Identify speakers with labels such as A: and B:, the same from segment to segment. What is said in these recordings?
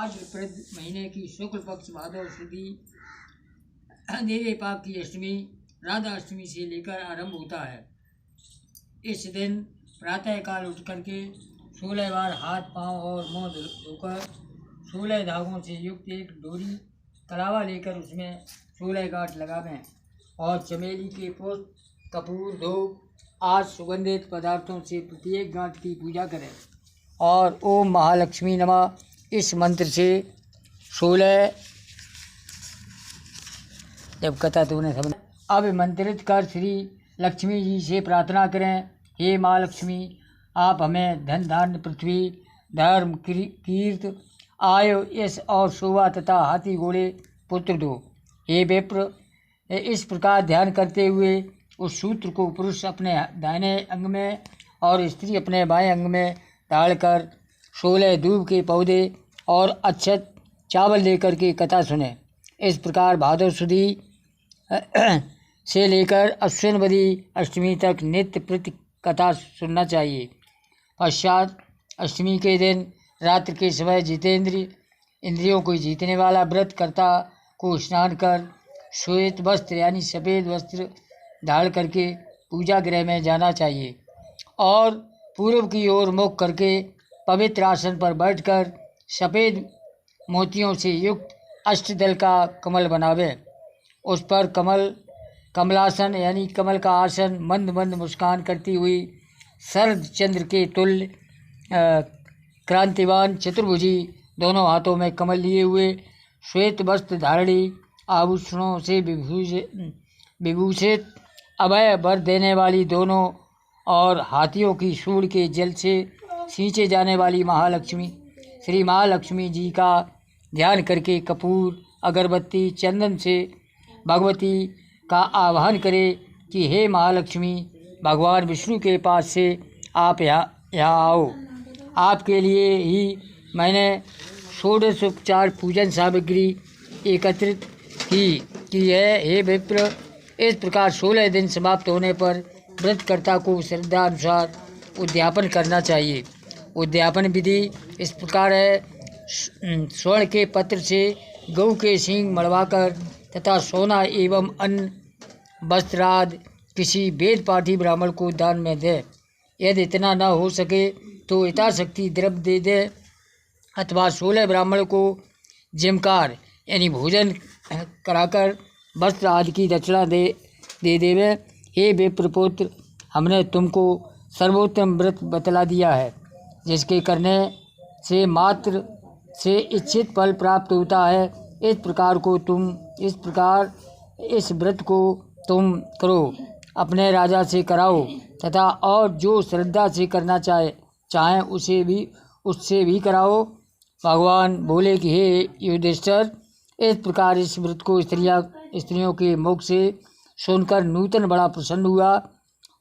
A: भाद्रपद महीने की शुक्ल पक्ष भादव सुदी देवी पाक की अष्टमी राधा अष्टमी से लेकर आरंभ होता है। इस दिन प्रातः काल उठ करके 16 बार हाथ पांव और मुंह धोकर 16 धागों से युक्त एक डोरी कलावा लेकर उसमें 16 गांठ लगावें और चमेली के पुष्प, कपूर, धूप आदि सुगंधित पदार्थों से प्रत्येक गांठ की पूजा करें और ओम महालक्ष्मी नमः इस मंत्र से 16 जब कथा तुमने समझ अब मंत्रित कर श्री लक्ष्मी जी से प्रार्थना करें, हे माँ लक्ष्मी, आप हमें धन धान्य पृथ्वी धर्म कीर्त आयु यश और शोभा तथा हाथी घोड़े पुत्र दो। हे विप्र, इस प्रकार ध्यान करते हुए उस सूत्र को पुरुष अपने दाहिने अंग में और स्त्री अपने बाएं अंग में डालकर 16 दूब के पौधे और अक्षत चावल लेकर के कथा सुने। इस प्रकार भादव सुदी से लेकर अश्विनवदी अष्टमी तक नित्य प्रति कथा सुनना चाहिए। पश्चात अष्टमी के दिन रात्रि के समय जितेंद्रिय इंद्रियों को जीतने वाला व्रत कर्ता को स्नान कर श्वेत वस्त्र यानी सफ़ेद वस्त्र धारण करके पूजा गृह में जाना चाहिए और पूर्व की ओर मुख करके पवित्र आसन पर बैठकर सफ़ेद मोतियों से युक्त अष्टदल का कमल बनावे। उस पर कमलासन यानी कमल का आसन मंद मंद मुस्कान करती हुई शरद चंद्र के तुल्य क्रांतिवान चतुर्भुजी दोनों हाथों में कमल लिए हुए श्वेत वस्त्र धारणी आभूषणों से विभूषित अभय वर देने वाली दोनों और हाथियों की सूंड के जल से सींचे जाने वाली महालक्ष्मी श्री महालक्ष्मी जी का ध्यान करके कपूर अगरबत्ती चंदन से भगवती का आह्वान करे कि हे महालक्ष्मी, भगवान विष्णु के पास से आप यहाँ आओ। आपके लिए ही मैंने षोडशोपचार पूजन सामग्री एकत्रित की है। हे विप्र, इस प्रकार 16 दिन समाप्त होने पर व्रतकर्ता को श्रद्धा अनुसार उद्यापन करना चाहिए। उद्यापन विधि इस प्रकार है, स्वर्ण के पत्र से गऊ के सींग मड़वाकर तथा सोना एवं अन्य वस्त्रादि किसी वेद पाठी ब्राह्मण को दान में दे। यदि इतना न हो सके तो यथाशक्ति द्रव्य दे दे अथवा 16 ब्राह्मण को जिमकार यानी भोजन कराकर वस्त्र आदि की दक्षिणा दे देवे। हे विप्रपुत्र, हमने तुमको सर्वोत्तम व्रत बतला दिया है जिसके करने से मात्र से इच्छित फल प्राप्त होता है। इस प्रकार इस व्रत को तुम करो, अपने राजा से कराओ तथा और जो श्रद्धा से करना चाहें उससे भी कराओ। भगवान बोले कि हे युधिष्ठिर, इस प्रकार इस व्रत को स्त्रियों के मुख से सुनकर नूतन बड़ा प्रसन्न हुआ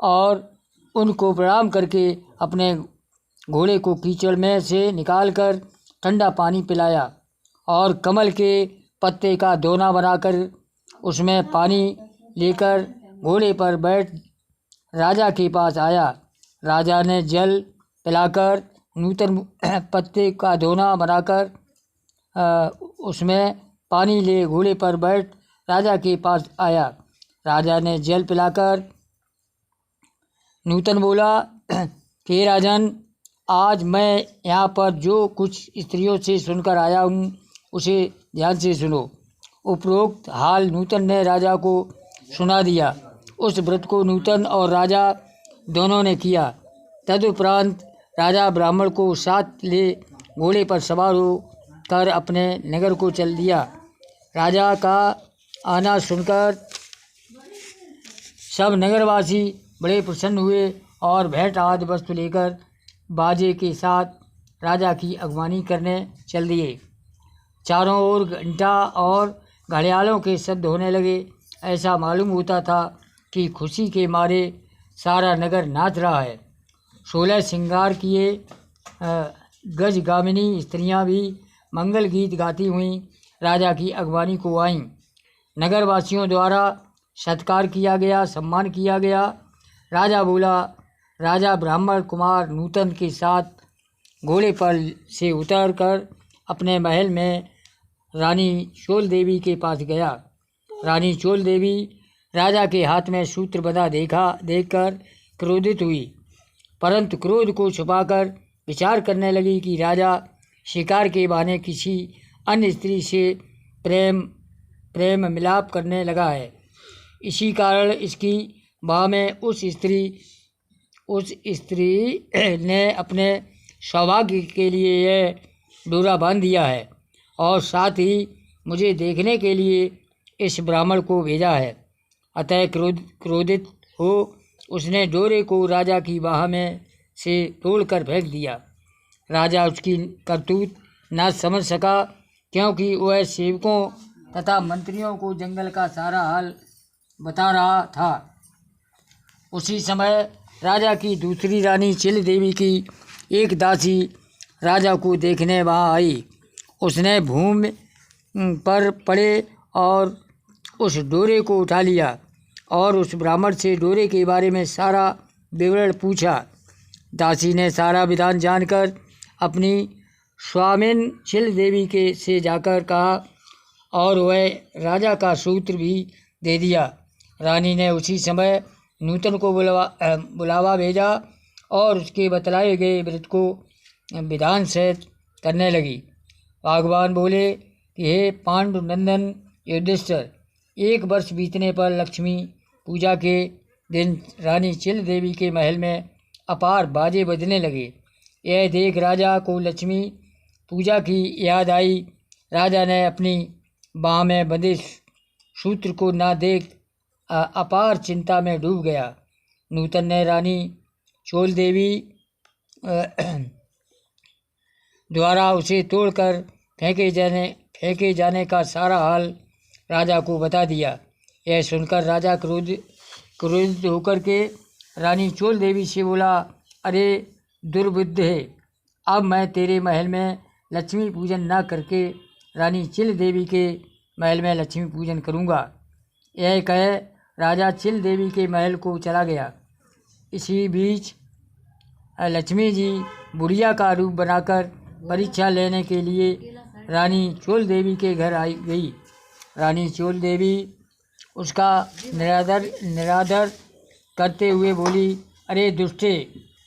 A: और उनको प्रणाम करके अपने घोड़े को कीचड़ में से निकालकर ठंडा पानी पिलाया और कमल के पत्ते का दोना बनाकर उसमें पानी लेकर घोड़े पर बैठ राजा के पास आया। राजा ने जल पिलाकर नूतन पत्ते का दोना बनाकर उसमें पानी ले घोड़े पर बैठ राजा के पास आया। राजा ने जल पिलाकर नूतन बोला कि राजन, आज मैं यहाँ पर जो कुछ स्त्रियों से सुनकर आया हूँ उसे ध्यान से सुनो। उपरोक्त हाल नूतन ने राजा को सुना दिया। उस व्रत को नूतन और राजा दोनों ने किया। तदुपरांत राजा ब्राह्मण को साथ ले घोड़े पर सवार हो कर अपने नगर को चल दिया। राजा का आना सुनकर सब नगरवासी बड़े प्रसन्न हुए और भेंट आदि वस्तु लेकर बाजे के साथ राजा की अगवानी करने चल दिए। चारों ओर घंटा और घड़ियालों के शब्द होने लगे। ऐसा मालूम होता था कि खुशी के मारे सारा नगर नाच रहा है। 16 श्रृंगार किए गजगामिनी स्त्रियां भी मंगल गीत गाती हुई राजा की अगवानी को आईं। नगरवासियों द्वारा सत्कार किया गया, सम्मान किया गया। राजा बोला, राजा ब्राह्मण कुमार नूतन के साथ घोड़े पर से उतरकर अपने महल में रानी चोल देवी के पास गया। रानी चोल देवी राजा के हाथ में सूत्र बंधा देखकर क्रोधित हुई, परंतु क्रोध को छुपाकर विचार करने लगी कि राजा शिकार के बहाने किसी अन्य स्त्री से प्रेम मिलाप करने लगा है। इसी कारण इसकी बाह में उस स्त्री ने अपने सौभाग्य के लिए यह डोरा बांध दिया है और साथ ही मुझे देखने के लिए इस ब्राह्मण को भेजा है। अतः क्रोधित हो उसने डोरे को राजा की बाह में से तोड़कर फेंक दिया। राजा उसकी करतूत न समझ सका, क्योंकि वह सेवकों तथा मंत्रियों को जंगल का सारा हाल बता रहा था। उसी समय राजा की दूसरी रानी चिल देवी की एक दासी राजा को देखने वहाँ आई। उसने भूमि पर पड़े और उस डोरे को उठा लिया और उस ब्राह्मण से डोरे के बारे में सारा विवरण पूछा। दासी ने सारा विधान जानकर अपनी स्वामिन चिल देवी के से जाकर कहा और वह राजा का सूत्र भी दे दिया। रानी ने उसी समय नूतन को बुलावा भेजा और उसके बतलाए गए व्रत को विधान से करने लगी। भगवान बोले कि हे पांडुनंदन युधिष्ठिर, 1 वर्ष बीतने पर लक्ष्मी पूजा के दिन रानी चिल देवी के महल में अपार बाजे बजने लगे। यह देख राजा को लक्ष्मी पूजा की याद आई। राजा ने अपनी बाह में बंधे सूत्र को न देख अपार चिंता में डूब गया। नूतन ने रानी चोल देवी द्वारा उसे तोड़कर फेंके जाने का सारा हाल राजा को बता दिया। यह सुनकर राजा क्रोधित होकर के रानी चोल देवी से बोला, अरे दुर्बुद्धे, अब मैं तेरे महल में लक्ष्मी पूजन न करके रानी चिल देवी के महल में लक्ष्मी पूजन करूँगा। यह कह राजा चिल देवी के महल को चला गया। इसी बीच लक्ष्मी जी बुढ़िया का रूप बनाकर परीक्षा लेने के लिए रानी चोल देवी के घर आई गई। रानी चोल देवी उसका निरादर करते हुए बोली, अरे दुष्टे,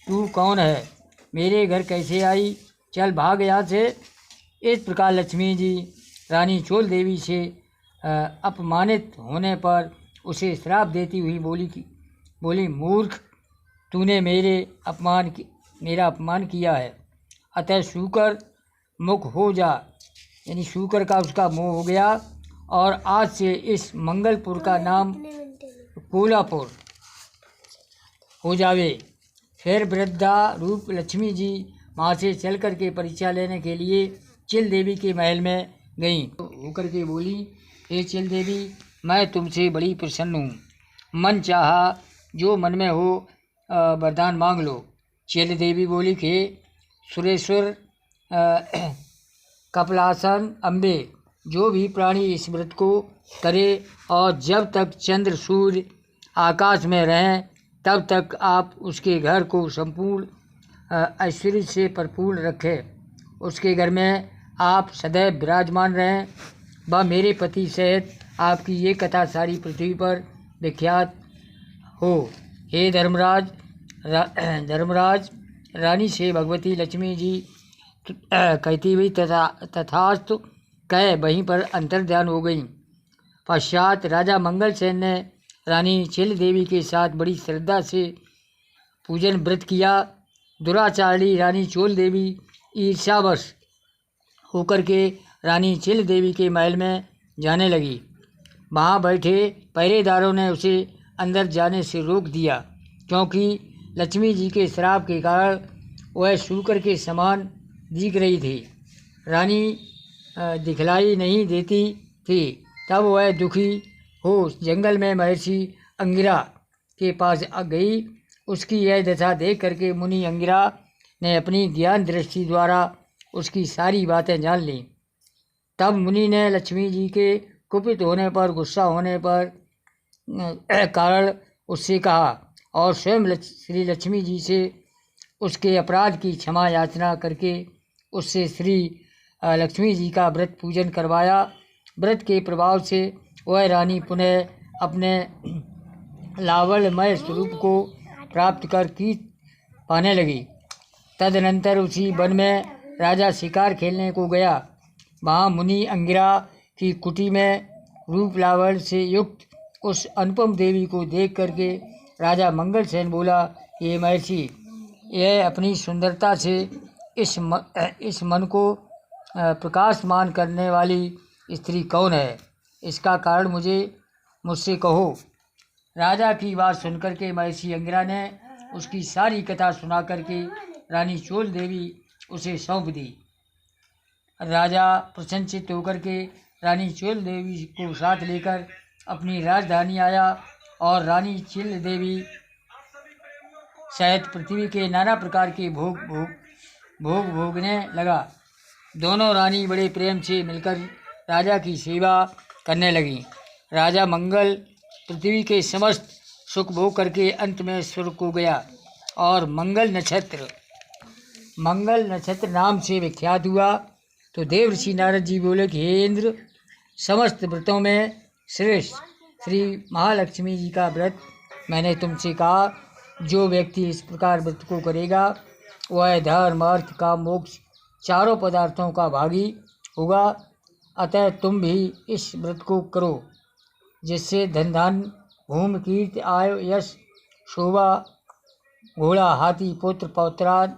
A: तू कौन है? मेरे घर कैसे आई? चल भाग यहाँ से। इस प्रकार लक्ष्मी जी रानी चोल देवी से अपमानित होने पर उसे श्राप देती हुई बोली, मूर्ख, तूने मेरा अपमान किया है, अतः शूकर मुख हो जा। यानी शूकर का उसका मोह हो गया और आज से इस मंगलपुर का नाम कोलापुर हो जावे। फिर वृद्धा रूप लक्ष्मी जी वहाँ से चल कर के परीक्षा लेने के लिए चिल देवी के महल में गईं। होकर के बोली, हे चिल देवी, मैं तुमसे बड़ी प्रसन्न हूँ, मन चाहा जो मन में हो वरदान मांग लो। चिल देवी बोली कि सुरेश्वर कपलासन अम्बे, जो भी प्राणी इस व्रत को करे और जब तक चंद्र सूर्य आकाश में रहें तब तक आप उसके घर को संपूर्ण ऐश्वर्य से भरपूर रखें, उसके घर में आप सदैव विराजमान रहें, वह मेरे पति सहित आपकी ये कथा सारी पृथ्वी पर विख्यात हो। हे धर्मराज, रानी से भगवती लक्ष्मी जी कहती हुई तथास्तु कह वहीं पर अंतर्ध्यान हो गई। पश्चात राजा मंगलसेन ने रानी चिल देवी के साथ बड़ी श्रद्धा से पूजन व्रत किया। दुराचारी रानी चोल देवी ईर्ष्यावश होकर के रानी चिल देवी के महल में जाने लगी। वहाँ बैठे पहरेदारों ने उसे अंदर जाने से रोक दिया, क्योंकि लक्ष्मी जी के श्राप के कारण वह शूकर के समान दिख रही थी। रानी दिखलाई नहीं देती थी। तब वह दुखी हो जंगल में महर्षि अंगिरा के पास गई। उसकी यह दशा देख करके मुनि अंगिरा ने अपनी ज्ञान दृष्टि द्वारा उसकी सारी बातें जान लीं। तब मुनि ने लक्ष्मी जी के कुपित होने पर, गुस्सा होने पर कारण उससे कहा और स्वयं श्री लक्ष्मी जी से उसके अपराध की क्षमा याचना करके उससे श्री लक्ष्मी जी का व्रत पूजन करवाया। व्रत के प्रभाव से वह रानी पुनः अपने लावण्यमय स्वरूप को प्राप्त कर कीर्ति पाने लगी। तदनंतर उसी वन में राजा शिकार खेलने को गया। वहाँ मुनि अंगिरा की कुटी में रूप लावण्य से युक्त उस अनुपम देवी को देख करके राजा मंगल सेन बोला, ये महर्षि, यह अपनी सुंदरता से इस मन को प्रकाशमान करने वाली स्त्री कौन है? इसका कारण मुझसे कहो। राजा की बात सुनकर के महर्षि अंगिरा ने उसकी सारी कथा सुना करके रानी चोल देवी उसे सौंप दी। राजा प्रसन्नचित्त होकर के रानी चोल देवी को साथ लेकर अपनी राजधानी आया और रानी चील देवी सहित पृथ्वी के नाना प्रकार के भोगने लगा। दोनों रानी बड़े प्रेम से मिलकर राजा की सेवा करने लगी। राजा मंगल पृथ्वी के समस्त सुख भोग करके अंत में स्वर्ग को गया और मंगल नक्षत्र नाम से विख्यात हुआ। तो देवर्षि नारद जी बोले कि हे इंद्र, समस्त व्रतों में श्रेष्ठ श्री महालक्ष्मी जी का व्रत मैंने तुमसे कहा। जो व्यक्ति इस प्रकार व्रत को करेगा वह धर्म अर्थ काम मोक्ष चारों पदार्थों का भागी होगा। अतः तुम भी इस व्रत को करो, जिससे धन धान्य भूमि कीर्ति आयु यश शोभा घोड़ा हाथी पुत्र पौत्राद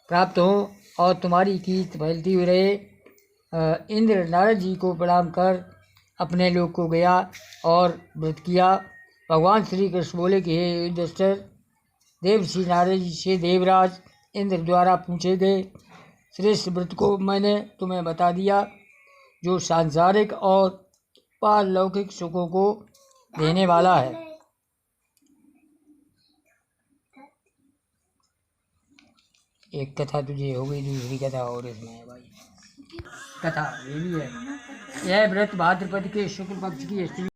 A: प्राप्त हो और तुम्हारी कीर्ति फैलती हुई रहे। इंद्र नारद जी को प्रणाम कर अपने लोक को गया और व्रत किया। भगवान श्री कृष्ण बोले कि हे युधिष्ठिर, देवर्षि नारद जी से देवराज इंद्र द्वारा पूछे गए श्रेष्ठ व्रत को मैंने तुम्हें बता दिया, जो सांसारिक और पारलौकिक सुखों को देने वाला है। एक कथा तुझे हो गई, दूसरी कथा और इसमें है भाई। कथा ये भी है। यह व्रत भाद्रपद के शुक्ल पक्ष की अष्टमी